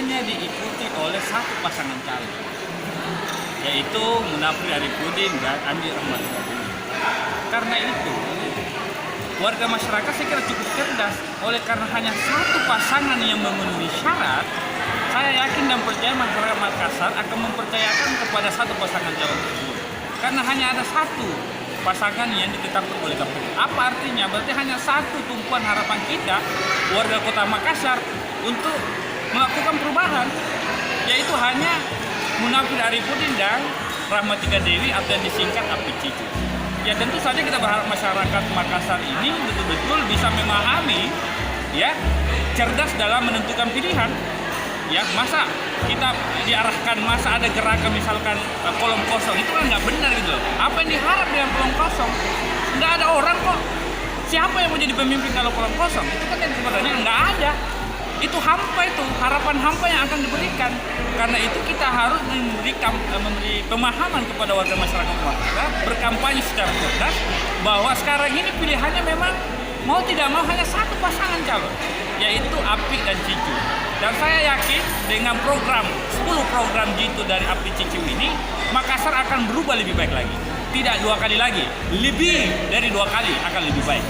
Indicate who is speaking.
Speaker 1: hanya diikuti oleh satu pasangan calon, yaitu Munafri Arifudin dan Andi Rahmat. Karena itu, warga masyarakat saya kira cukup cerdas. Oleh karena hanya satu pasangan yang memenuhi syarat, saya yakin dan percaya masyarakat Makassar akan mempercayakan kepada satu pasangan calon tersebut. Karena hanya ada satu pasangan yang ditetapkan oleh KPU. Apa artinya? Berarti hanya satu tumpuan harapan kita, warga kota Makassar, untuk melakukan perubahan, yaitu hanya Munafri Arifudin dan Rahmatika Dewi atau yang disingkat Api Cicu. Ya tentu saja kita berharap masyarakat Makassar ini betul-betul bisa memahami, ya, cerdas dalam menentukan pilihan. Ya, masa kita diarahkan, masa ada gerakan misalkan kolom kosong, itu kan nggak benar gitu loh. Apa yang diharap dengan kolom kosong? Nggak ada orang kok. Siapa yang mau jadi pemimpin kalau kolom kosong? Itu kan yang sebenarnya nggak ada. Itu hampa, itu harapan hampa yang akan diberikan. Karena itu kita harus memberi pemahaman kepada warga masyarakat Makassar, berkampanye secara cerdas bahwa sekarang ini pilihannya memang mau tidak mau hanya satu pasangan calon, yaitu Api dan Cicu. Dan saya yakin dengan program 10 program Jitu dari Api Cicu ini, Makassar akan berubah lebih baik lagi. Tidak 2 kali lagi, lebih dari 2 kali akan lebih baik.